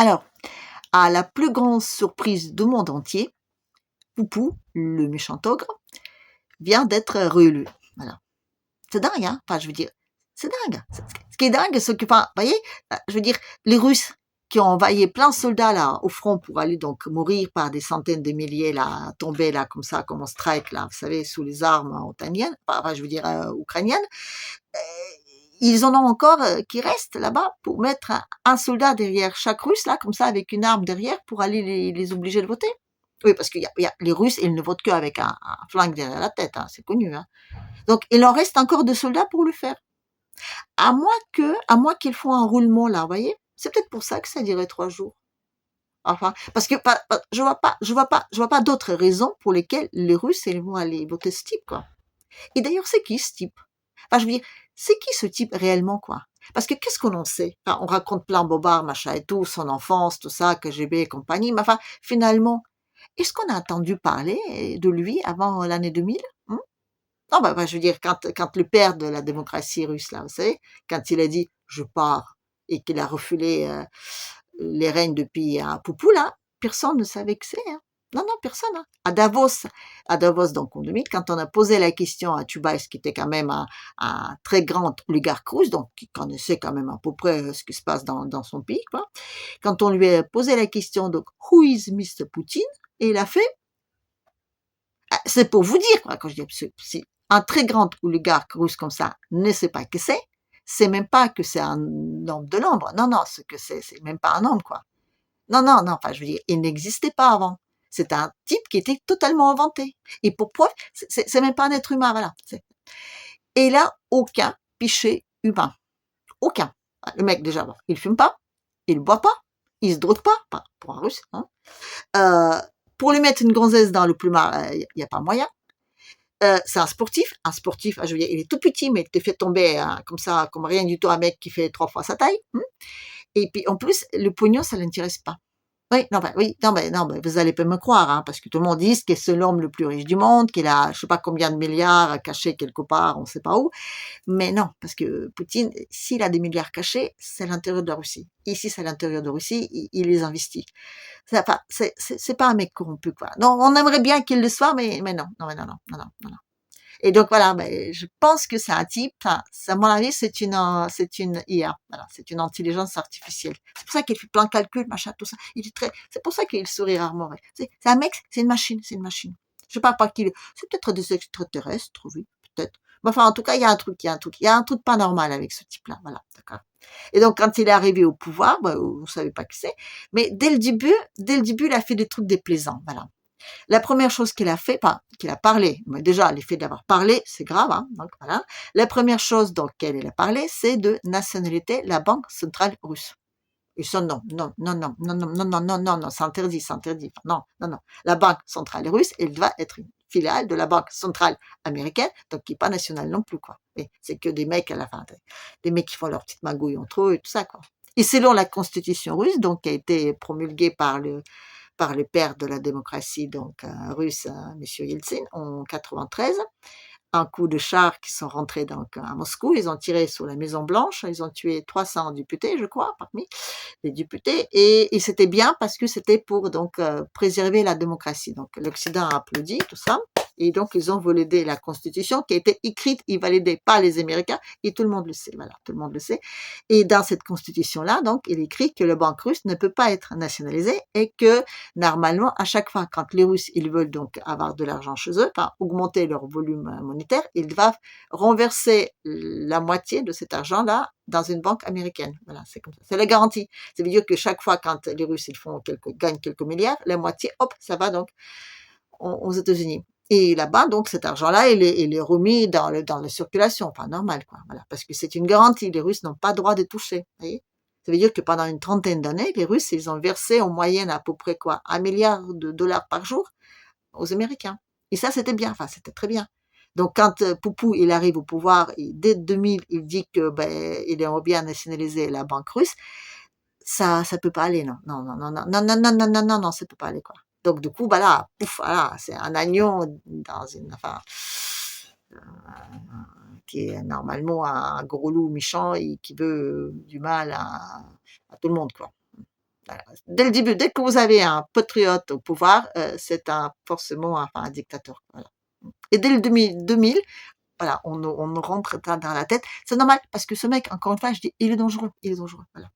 Alors, à la plus grande surprise du monde entier, Poupou, le méchant ogre, vient d'être réélu. Voilà. C'est dingue, hein? Enfin, je veux dire, c'est dingue. Ce qui est dingue, c'est que, enfin, vous voyez, je veux dire, les Russes qui ont envoyé plein de soldats là au front pour aller donc mourir par des centaines de milliers là, tomber là comme ça, comme on strike là, vous savez, sous les armes otaniennes, enfin, je veux dire ukrainiennes, euh, ils en ont encore qui restent là-bas pour mettre un soldat derrière chaque Russe là, comme ça, avec une arme derrière pour aller les obliger de voter. Oui, parce qu'il y a les Russes, ils ne votent qu'avec un flingue derrière la tête, hein, c'est connu. Hein. Donc, il en reste encore de soldats pour le faire. À moins qu'ils font un roulement là, vous voyez. C'est peut-être pour ça que ça dirait 3 jours. Enfin, parce que je vois pas d'autres raisons pour lesquelles les Russes ils vont aller voter ce type, quoi. Et d'ailleurs, c'est qui ce type? Enfin, je veux dire, c'est qui ce type réellement, quoi? Parce que qu'est-ce qu'on en sait? Enfin, on raconte plein bobard, machin et tout, son enfance, tout ça, KGB et compagnie, mais enfin, finalement, est-ce qu'on a entendu parler de lui avant l'année 2000? Non, je veux dire, quand le père de la démocratie russe, là, vous savez, quand il a dit je pars et qu'il a refoulé les règnes depuis un Poupou, là, personne ne savait que c'est. Hein. Non, non, personne. Hein. À Davos, donc en 2000, quand on a posé la question à Tubaïs, qui était quand même un très grand oligarque russe, donc qui connaissait quand même à peu près ce qui se passe dans son pays, quoi. Quand on lui a posé la question, donc, who is Mr. Poutine? Et il a fait, ah, c'est pour vous dire, quoi, quand je dis, si un très grand oligarque russe comme ça ne sait pas que c'est même pas que c'est un homme de l'ombre. Non, non, ce que c'est même pas un homme, quoi. Non, non, non, enfin, je veux dire, il n'existait pas avant. C'est un type qui était totalement inventé. Et pour preuve, c'est même pas un être humain, voilà. Et il a aucun péché humain. Aucun. Le mec, déjà, bon, il fume pas, il boit pas, il se drogue pas pour un russe, hein. Euh, pour lui mettre une gonzesse dans le plumard, il n'y a pas moyen. C'est un sportif, je veux dire, il est tout petit, mais il te fait tomber hein, comme ça, comme rien du tout, un mec qui fait 3 fois sa taille. Et puis en plus, le pognon, ça l'intéresse pas. Oui, non, vous allez pas me croire, hein, parce que tout le monde dit que c'est l'homme le plus riche du monde, qu'il a, je sais pas combien de milliards cachés quelque part, on sait pas où. Mais non, parce que Poutine, s'il a des milliards cachés, c'est à l'intérieur de la Russie. Ici, c'est à l'intérieur de la Russie, il les investit. C'est pas un mec corrompu, quoi. Non, on aimerait bien qu'il le soit, mais non, non. Et donc voilà, je pense que c'est un type, enfin, à mon avis, c'est une IA, voilà, c'est une intelligence artificielle. C'est pour ça qu'il fait plein de calculs, machin, tout ça. C'est pour ça qu'il sourit rarement. Ouais. C'est un mec, c'est une machine. Je sais pas qui, c'est peut-être des extraterrestres, oui, peut-être. Mais enfin, en tout cas, il y a un truc pas normal avec ce type-là, voilà, d'accord. Et donc, quand il est arrivé au pouvoir, vous savez pas qui c'est, mais dès le début, il a fait des trucs déplaisants, voilà. La première chose qu'il a fait, pas qu'il a parlé, mais déjà l'effet d'avoir parlé, c'est grave, hein, donc voilà. La première chose dont il a parlé, c'est de nationalité la Banque centrale russe. Et ça, non, c'est interdit, c'est interdit. Non, non, non. La Banque centrale russe, elle doit être une filiale de la Banque centrale américaine, donc qui n'est pas nationale non plus, quoi. Et c'est que des mecs à la fin, des mecs qui font leur petite magouille entre eux et tout ça, quoi. Et selon la constitution russe, donc qui a été promulguée par le père de la démocratie donc russe, M. Yeltsin, en 93. Un coup de chars qui sont rentrés donc à Moscou, ils ont tiré sur la Maison Blanche, ils ont tué 300 députés, je crois, parmi les députés, et c'était bien parce que c'était pour donc préserver la démocratie. Donc l'Occident a applaudi tout ça, et donc ils ont validé la Constitution qui a été écrite et validée par les Américains, et tout le monde le sait, voilà, tout le monde le sait. Et dans cette Constitution-là, donc, il est écrit que le banque russe ne peut pas être nationalisé et que normalement, à chaque fois, quand les Russes ils veulent donc avoir de l'argent chez eux, enfin augmenter leur volume monétaire, ils doivent renverser la moitié de cet argent-là dans une banque américaine. Voilà, c'est comme ça. C'est la garantie. Ça veut dire que chaque fois, quand les Russes ils gagnent quelques milliards, la moitié, hop, ça va donc aux États-Unis. Et là-bas, donc, cet argent-là, il est remis dans la circulation, enfin, normal, quoi, voilà, parce que c'est une garantie, les Russes n'ont pas droit de toucher, vous voyez. Ça veut dire que pendant une trentaine d'années, les Russes, ils ont versé en moyenne à peu près quoi, 1 milliard de dollars par jour aux Américains. Et ça, c'était bien, enfin, c'était très bien. Donc, quand Poupou, il arrive au pouvoir, et dès 2000, il dit que, il aimerait bien nationaliser la banque russe, ça peut pas aller, non, non, ça peut pas aller, quoi. Donc, du coup, voilà, pouf, voilà, c'est un agneau dans une, enfin, euh, qui est normalement un gros loup méchant et qui veut du mal à tout le monde, quoi. Voilà. Dès le début, dès que vous avez un patriote au pouvoir, c'est forcément un dictateur. Voilà. Et dès le 2000, voilà, on nous rentre ça dans la tête. C'est normal, parce que ce mec, encore une fois, je dis, il est dangereux, il est dangereux. Voilà.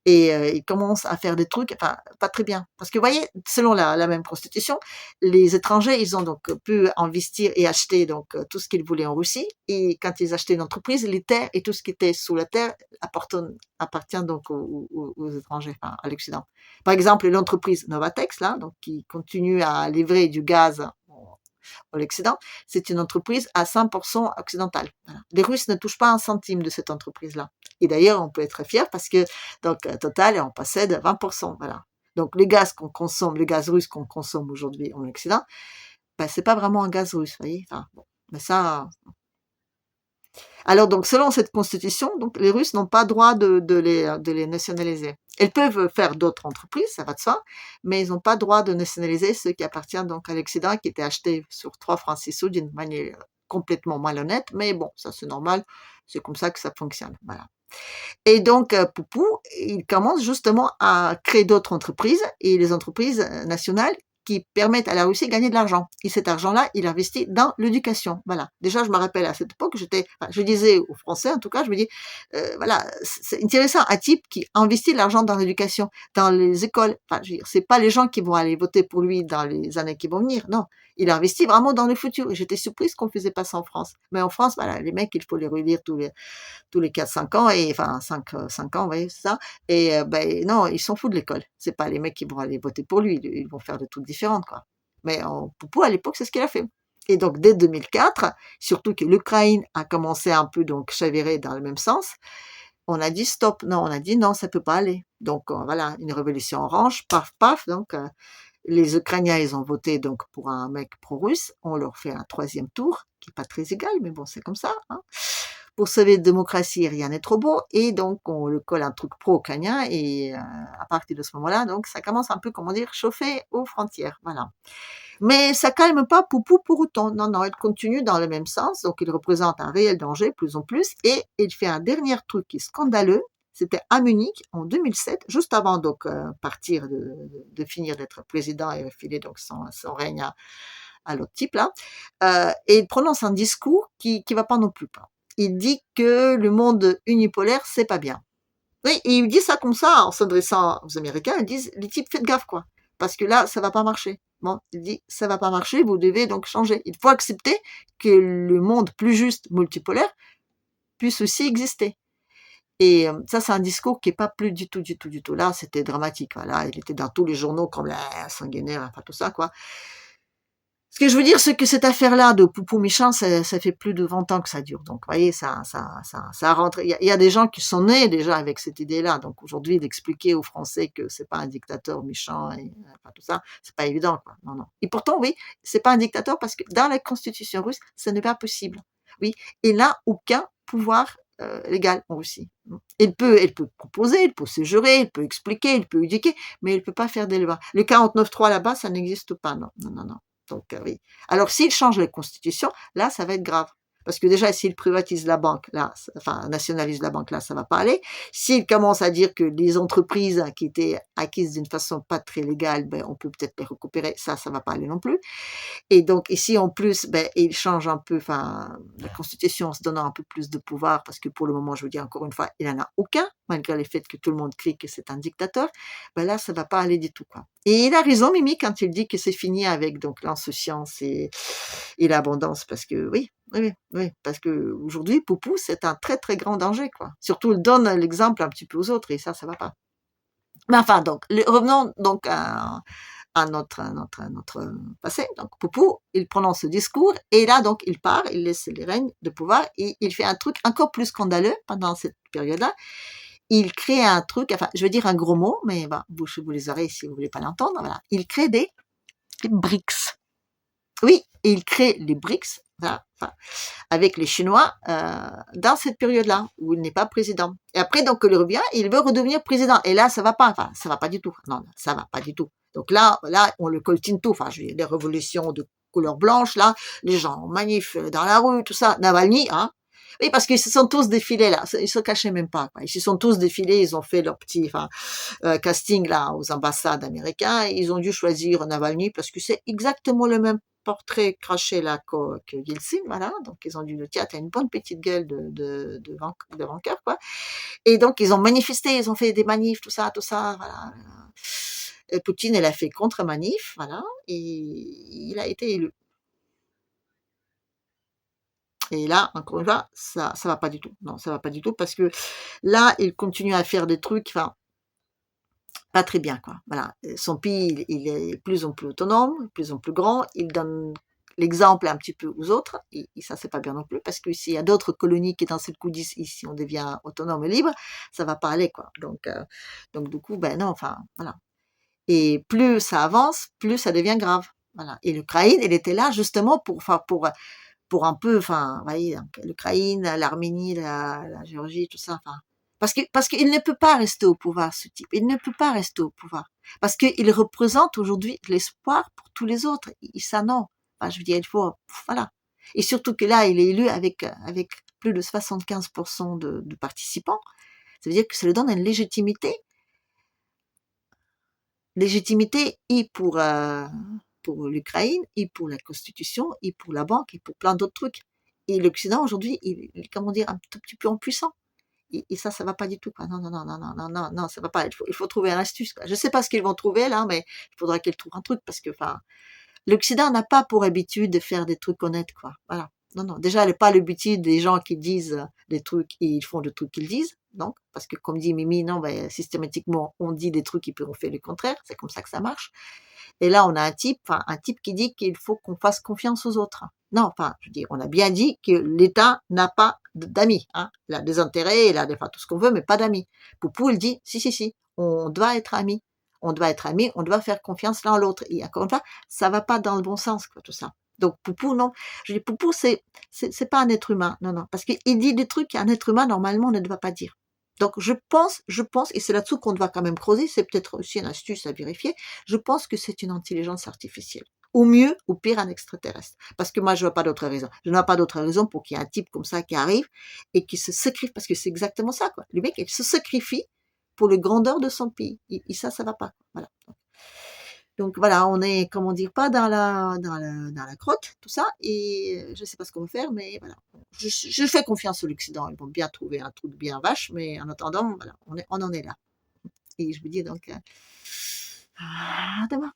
Et il commence à faire des trucs, enfin, pas très bien. Parce que vous voyez, selon la même constitution, les étrangers, ils ont donc pu investir et acheter donc tout ce qu'ils voulaient en Russie. Et quand ils achetaient une entreprise, les terres et tout ce qui était sous la terre appartient donc aux étrangers, enfin, à l'Occident. Par exemple, l'entreprise Novatex, là, donc qui continue à livrer du gaz à l'Occident, c'est une entreprise à 100% occidentale. Voilà. Les Russes ne touchent pas un centime de cette entreprise-là. Et d'ailleurs, on peut être fier parce que, donc, Total en possède 20%. Voilà. Donc, le gaz qu'on consomme, le gaz russe qu'on consomme aujourd'hui en Occident, ben, c'est pas vraiment un gaz russe, vous voyez. Enfin, bon. Mais ça, alors donc selon cette constitution, donc les Russes n'ont pas droit de les nationaliser. Ils peuvent faire d'autres entreprises, ça va de soi, mais ils n'ont pas droit de nationaliser ceux qui appartiennent donc à l'Occident, qui étaient achetés sur 3 francs 6 sous d'une manière complètement malhonnête, mais bon, ça c'est normal, c'est comme ça que ça fonctionne. Voilà. Et donc Poupou, il commence justement à créer d'autres entreprises, et les entreprises nationales qui permettent à la Russie de gagner de l'argent. Et cet argent-là, il investit dans l'éducation. Voilà. Déjà, je me rappelle à cette époque, je disais aux Français, en tout cas, je me dis, voilà, c'est intéressant, un type qui investit de l'argent dans l'éducation, dans les écoles. Enfin, je veux dire, c'est pas les gens qui vont aller voter pour lui dans les années qui vont venir. Non, il investit vraiment dans le futur. Et j'étais surprise qu'on faisait pas ça en France. Mais en France, voilà, les mecs, il faut les relire tous les 4-5 ans, et enfin 5 ans, vous voyez, c'est ça. Et ben non, ils s'en foutent de l'école. C'est pas les mecs qui vont aller voter pour lui, ils vont faire des trucs différents, quoi. Mais Poupou, à l'époque, c'est ce qu'il a fait. Et donc, dès 2004, surtout que l'Ukraine a commencé un peu donc chavirer dans le même sens, on a dit stop. Non, on a dit non, ça peut pas aller. Donc, voilà, une révolution orange, paf, paf. Donc, les Ukrainiens, ils ont voté donc pour un mec pro-russe. On leur fait un troisième tour, qui est pas très égal, mais bon, c'est comme ça. Hein. Pour sauver la démocratie, rien n'est trop beau, et donc on le colle un truc pro-ukrainien, et à partir de ce moment-là, donc ça commence un peu, comment dire, chauffer aux frontières, voilà. Mais ça calme pas Poupou pour autant, non, non, il continue dans le même sens, donc il représente un réel danger, plus en plus, et il fait un dernier truc qui est scandaleux, c'était à Munich en 2007, juste avant donc partir de finir d'être président et filer donc son règne à l'autre type là, et il prononce un discours qui va pas non plus pas. Il dit que le monde unipolaire, c'est pas bien. Oui, et il dit ça comme ça, en s'adressant aux Américains, ils disent, les types, faites gaffe, quoi. Parce que là, ça va pas marcher. Bon, il dit, ça va pas marcher, vous devez donc changer. Il faut accepter que le monde plus juste, multipolaire, puisse aussi exister. Et ça, c'est un discours qui est pas plus du tout, du tout, du tout. Là, c'était dramatique. Voilà, il était dans tous les journaux comme la sanguinaire, enfin tout ça, quoi. Ce que je veux dire, c'est que cette affaire-là de Poupou méchant, ça fait plus de 20 ans que ça dure. Donc, vous voyez, ça rentre. Il y a des gens qui sont nés déjà avec cette idée-là. Donc, aujourd'hui, d'expliquer aux Français que c'est pas un dictateur méchant et enfin, tout ça, c'est pas évident, quoi. Non, non. Et pourtant, oui, c'est pas un dictateur parce que dans la constitution russe, ce n'est pas possible. Oui, il n'a aucun pouvoir légal en Russie. Il peut proposer, il peut se jurer, il peut expliquer, il peut éduquer, mais il peut pas faire des lois. Le 49.3 là-bas, ça n'existe pas. Non, non, non, non. Donc, oui. Alors, s'il change la constitution, là, ça va être grave. Parce que déjà, s'il privatise la banque, là, enfin, nationalise la banque, là, ça va pas aller. S'il commence à dire que les entreprises qui étaient acquises d'une façon pas très légale, ben, on peut peut-être les récupérer, ça va pas aller non plus. Et donc ici, en plus, ben, il change un peu, enfin, la Constitution en se donnant un peu plus de pouvoir, parce que pour le moment, je vous dis encore une fois, il n'en a aucun, malgré le fait que tout le monde crie que c'est un dictateur. Ben là, ça va pas aller du tout, quoi. Et il a raison, Mimi, quand il dit que c'est fini avec donc l'insouciance et l'abondance, parce que oui, oui, oui, oui, parce que aujourd'hui, Poupou, c'est un très très grand danger, quoi. Surtout, il donne l'exemple un petit peu aux autres, et ça va pas. Mais enfin, donc, revenons donc à notre passé. Donc, Poupou, il prononce ce discours, et là, donc, il part, il laisse les règnes de pouvoir, et il fait un truc encore plus scandaleux pendant cette période-là. Il crée un truc, enfin, je veux dire un gros mot, mais bah, bouchez-vous les oreilles si vous voulez pas l'entendre, voilà. Il crée des BRICS. Oui, et il crée les BRICS, voilà, enfin, avec les Chinois, dans cette période-là, où il n'est pas président. Et après, donc, il revient, il veut redevenir président. Et là, ça va pas, enfin, ça va pas du tout. Non, ça va pas du tout. Donc là, on le coltine tout. Enfin, les révolutions de couleur blanche, là, les gens manifs dans la rue, tout ça. Navalny, hein. Oui, parce qu'ils se sont tous défilés là, ils se cachaient même pas, quoi. Ils se sont tous défilés, ils ont fait leur petit casting là aux ambassades américaines, et ils ont dû choisir Navalny parce que c'est exactement le même portrait craché là que Yeltsin, voilà. Donc ils ont dû le dire, t'as une bonne petite gueule de vainqueur, quoi. Et donc ils ont manifesté, ils ont fait des manifs, tout ça, voilà. Et Poutine, elle a fait contre-manif, voilà, et il a été élu. Et là, encore une fois, ça va pas du tout. Non, ça va pas du tout parce que là, il continue à faire des trucs, enfin, pas très bien, quoi. Voilà. Son pays, il est de plus en plus autonome, de plus en plus grand. Il donne l'exemple un petit peu aux autres, et ça, c'est pas bien non plus, parce que s'il y a d'autres colonies qui, d'un seul coup, disent ici, on devient autonome et libre, ça va pas aller, quoi. Donc du coup, ben non, enfin, voilà. Et plus ça avance, plus ça devient grave. Voilà. Et l'Ukraine, elle était là justement pour un peu, enfin, vous voyez, l'Ukraine, l'Arménie, la Géorgie, tout ça, enfin, parce qu'il ne peut pas rester au pouvoir, ce type. Il ne peut pas rester au pouvoir. Parce qu'il représente aujourd'hui l'espoir pour tous les autres. Ça, non. Enfin, je veux dire, il faut, voilà. Et surtout que là, il est élu avec plus de 75% de participants. Ça veut dire que ça lui donne une légitimité et pour l'Ukraine, et pour la Constitution, et pour la banque, et pour plein d'autres trucs. Et l'Occident, aujourd'hui, il est, comment dire, un tout petit peu impuissant. Et ça va pas du tout, quoi. Non, non, non, non, non, non, non, non, ça va pas. Il faut trouver une astuce, quoi. Je sais pas ce qu'ils vont trouver, là, mais il faudra qu'ils trouvent un truc, parce que, enfin, l'Occident n'a pas pour habitude de faire des trucs honnêtes, quoi. Voilà. Non, non. Déjà, elle n'est pas l'habitude des gens qui disent des trucs et ils font des trucs qu'ils disent. Donc, parce que comme dit Mimi, non, ben, systématiquement, on dit des trucs et puis on fait le contraire. C'est comme ça que ça marche. Et là, on a un type qui dit qu'il faut qu'on fasse confiance aux autres. Non, enfin, je veux dire, on a bien dit que l'État n'a pas d'amis, hein. Il a des intérêts, il a des, enfin, tout ce qu'on veut, mais pas d'amis. Poupou, il dit, si, si, si, on doit être amis. On doit être amis, on doit faire confiance l'un à l'autre. Et encore une fois, ça va pas dans le bon sens, quoi, tout ça. Donc, Poupou, non. Je dis, Poupou, c'est pas un être humain. Non, non. Parce qu'il dit des trucs qu'un être humain, normalement, ne doit pas dire. Donc, je pense, et c'est là-dessous qu'on doit quand même creuser, c'est peut-être aussi une astuce à vérifier, je pense que c'est une intelligence artificielle. Ou mieux, ou pire, un extraterrestre. Parce que moi, je vois pas d'autre raison. Je ne vois pas d'autre raison pour qu'il y ait un type comme ça qui arrive et qui se sacrifie, parce que c'est exactement ça, quoi. Le mec, il se sacrifie pour le grandeur de son pays. Et ça va pas. Voilà. Donc voilà, on est, comment dire, pas dans la crotte, tout ça, et je sais pas ce qu'on va faire, mais voilà. Je fais confiance au l'Occident, ils vont bien trouver un truc bien vache, mais en attendant, voilà, on en est là. Et je vous dis donc, à demain.